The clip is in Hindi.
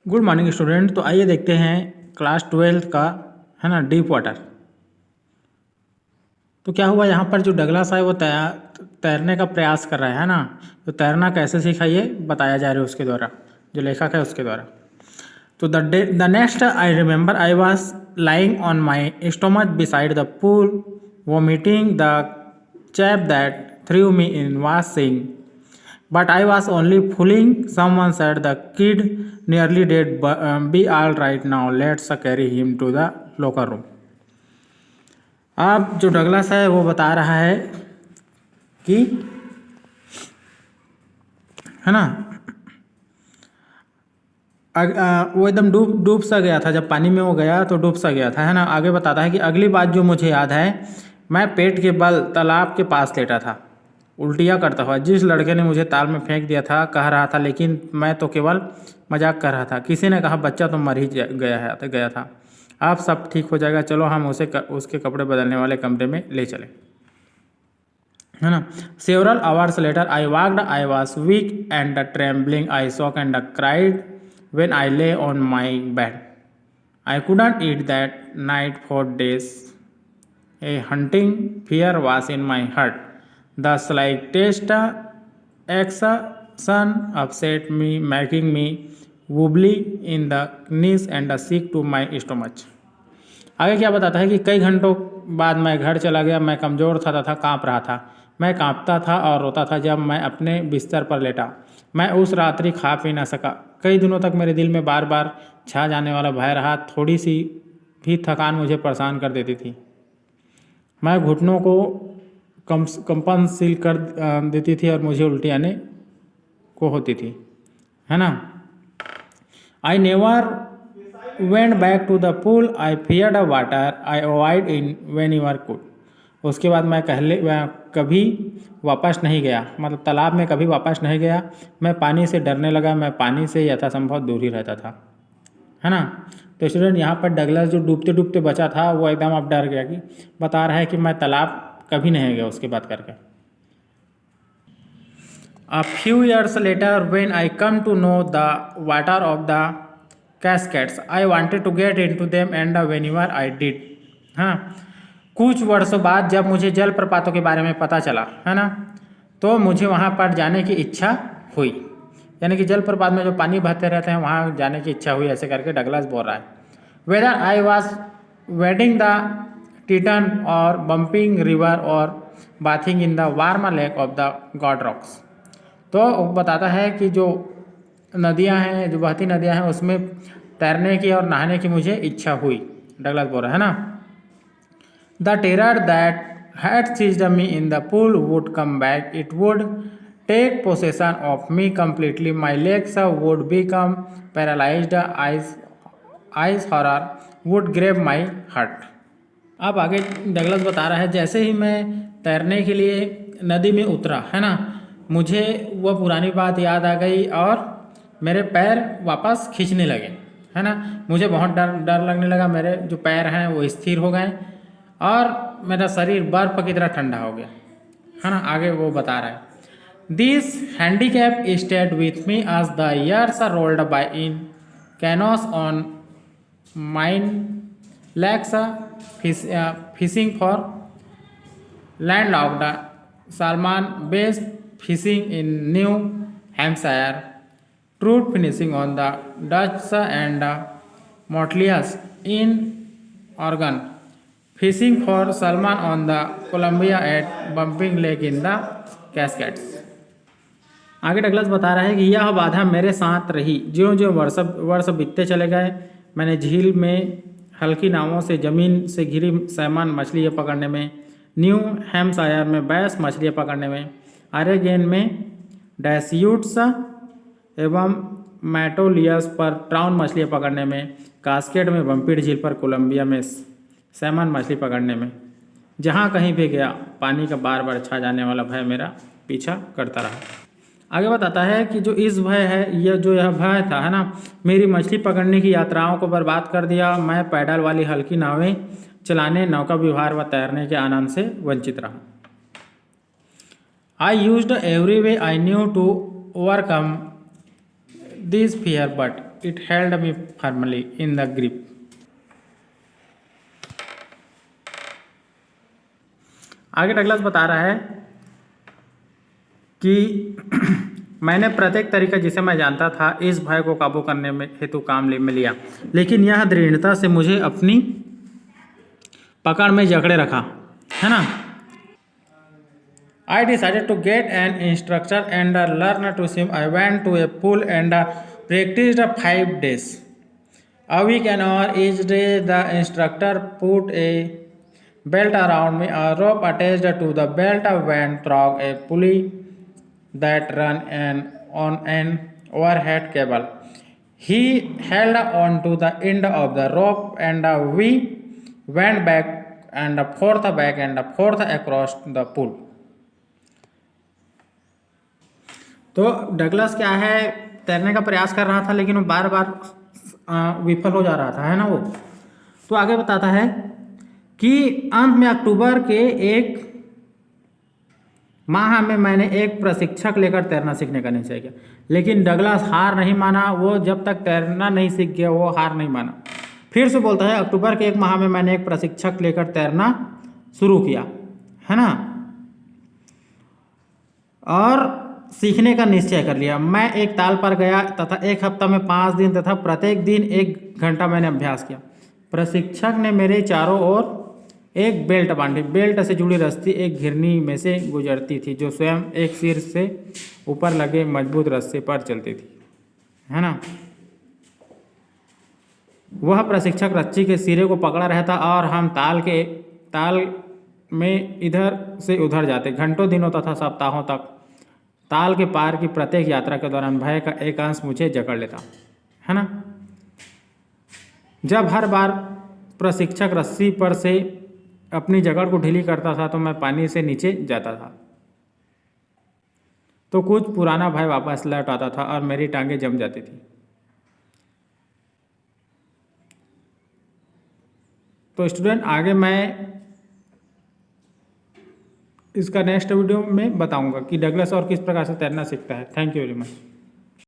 Good morning student. तो आइए देखते हैं क्लास 12 का, है ना, डीप वाटर। तो क्या हुआ, यहाँ पर जो डगलास है वो तैरने का प्रयास कर रहा है ना। तो तैरना कैसे सीखा ये बताया जा रहा है उसके द्वारा, जो लेखक है उसके द्वारा। तो the next I remember I was lying on my stomach beside the pool vomiting the chap that through me in washing but I was only fooling. Someone said the kid nearly dead, but be all right now. Let's carry him to the locker room. अब जो डगलस है वो बता रहा है कि, है ना, वो एकदम डूब सा गया था। जब पानी में वो गया तो डूब सा गया था, है ना। आगे बताता है कि अगली बात जो मुझे याद है, मैं पेट के बल तालाब के पास लेटा था, उल्टियाँ करता हुआ। जिस लड़के ने मुझे ताल में फेंक दिया था कह रहा था, लेकिन मैं तो केवल मजाक कर रहा था। किसी ने कहा बच्चा तो मर ही गया था, अब सब ठीक हो जाएगा, चलो हम उसके कपड़े बदलने वाले कमरे में ले चले, है ना। Several hours later I walked, I was weak and trembling, I shock and cried when I lay on my bed. I couldn't eat that night for days. A haunting fear was in my heart. The slightest exertion upset me, making me wobbly in the knees and sick to my stomach. आगे क्या बताता है कि कई घंटों बाद मैं घर चला गया। मैं कमज़ोर था तथा काँप रहा था। मैं काँपता था और रोता था जब मैं अपने बिस्तर पर लेटा। मैं उस रात्रि खा पी न सका। कई दिनों तक मेरे दिल में बार बार छा जाने वाला भय रहा। थोड़ी सी भी थकान मुझे परेशान कर देती थी। मैं घुटनों को कंपनशील कर देती थी और मुझे उल्टी आने को होती थी, है ना। I never went back to the pool, I fear the water, I avoid in whenever could. उसके बाद मैं कभी वापस नहीं गया, मतलब तालाब में कभी वापस नहीं गया। मैं पानी से डरने लगा, मैं पानी से यथासंभव दूर ही रहता था, है ना। तो स्टूडेंट, यहाँ पर डगलस जो डूबते डूबते बचा था वो एकदम अब डर गया, कि बता रहा है कि मैं तालाब कभी नहीं गया उसके बाद करके। A few years later, when I come to know the water of the cascades, I wanted to get into them, and whenever I did, हाँ, कुछ वर्षों बाद जब मुझे जलप्रपातों के बारे में पता चला, है ना, तो मुझे वहाँ पर जाने की इच्छा हुई। यानी कि जलप्रपात में जो पानी बहते रहते हैं वहाँ जाने की इच्छा हुई, ऐसे करके डगलस बोल रहा है। Whether I was wedding the Teton और बम्पिंग रिवर और bathing in the warm lake of the God rocks. तो बताता है कि जो नदियाँ हैं, जो बहती नदियाँ हैं, उसमें तैरने की और नहाने की मुझे इच्छा हुई, डगलस बोल रहा है ना। The terror that had seized me in the pool would come back. It would take possession of me completely. My legs would become paralyzed. Eyes horror would grab my heart. अब आगे डगलस बता रहा है, जैसे ही मैं तैरने के लिए नदी में उतरा, है ना, मुझे वह पुरानी बात याद आ गई और मेरे पैर वापस खींचने लगे, है ना। मुझे बहुत डर लगने लगा। मेरे जो पैर हैं वो स्थिर हो गए और मेरा शरीर बर्फ की तरह ठंडा हो गया, है ना। आगे वो बता रहा है, this handicap stayed with me as the years rolled by in canoes on Maine lakes fishing for land locked salmon bass fishing in New Hampshire, trout fishing on the Dutch and Metolius in Oregon, fishing for salmon on the Columbia at Bumping Lake in the Cascades. आगे डगलस बता रहा है कि यह बाधा मेरे साथ रही। ज्यों ज्यों वर्ष बीतते चले गए, मैंने झील में हल्की नावों से ज़मीन से घिरी सैमन मछलियाँ पकड़ने में, न्यू हैम्पशायर में बैस मछलियाँ पकड़ने में, ऑरेगन में डैस्यूट्स एवं मैटोलियस पर ट्राउन मछलियाँ पकड़ने में, कास्केड में बम्पिड झील पर कोलंबिया में सैमन मछली पकड़ने में, जहाँ कहीं भी गया पानी का बार बार छा जाने वाला भय मेरा पीछा करता रहा। आगे बताता है कि जो इस भय है, यह भय था, है ना, मेरी मछली पकड़ने की यात्राओं को बर्बाद कर दिया। मैं पैडल वाली हल्की नावें चलाने, नौका विहार व तैरने के आनंद से वंचित रहा। I used every way I knew to overcome this fear, but it held me firmly in the grip. आगे डगलस बता रहा है कि मैंने प्रत्येक तरीका जिसे मैं जानता था इस भय को काबू करने में हेतु काम में लिया, लेकिन यह दृढ़ता से मुझे अपनी पकड़ में जकड़े रखा, है ना। I decided to get an instructor and learn to swim. I went to a pool and practiced 5 days. A week and hour each day, the instructor put a belt around me. A rope attached to the belt went through a pulley that ran on an overhead cable. He held on to the end of the rope and we went back and forth across the pool. तो डगलस क्या है, तैरने का प्रयास कर रहा था लेकिन वो बार बार विफल हो जा रहा था, है ना वो। तो आगे बताता है कि अंत में अक्टूबर के एक माह में मैंने एक प्रशिक्षक लेकर तैरना सीखने का निश्चय किया, लेकिन डगलस हार नहीं माना। वो जब तक तैरना नहीं सीख गया वो हार नहीं माना। फिर से बोलता है, अक्टूबर के एक माह में मैंने एक प्रशिक्षक लेकर तैरना शुरू किया, है ना, और सीखने का निश्चय कर लिया। मैं एक ताल पर गया तथा एक हफ्ता में 5 दिन तथा प्रत्येक दिन 1 घंटा मैंने अभ्यास किया। प्रशिक्षक ने मेरे चारों ओर एक बेल्ट बांधी। बेल्ट से जुड़ी रस्सी एक घिरनी में से गुजरती थी जो स्वयं एक सिर से ऊपर लगे मजबूत रस्से पर चलती थी, है ना। वह प्रशिक्षक रस्सी के सिरे को पकड़ा रहता और हम ताल में इधर से उधर जाते। घंटों, दिनों तथा सप्ताहों तक ताल के पार की प्रत्येक यात्रा के दौरान भय का एक अंश मुझे जकड़ लेता, है ना। जब हर बार प्रशिक्षक रस्सी पर से अपनी जकड़ को ढीली करता था तो मैं पानी से नीचे जाता था, तो कुछ पुराना भय वापस लौट आता था और मेरी टांगें जम जाती थी। तो स्टूडेंट, आगे मैं इसका नेक्स्ट वीडियो में बताऊंगा कि डगलस और किस प्रकार से तैरना सीखता है। Thank you very much.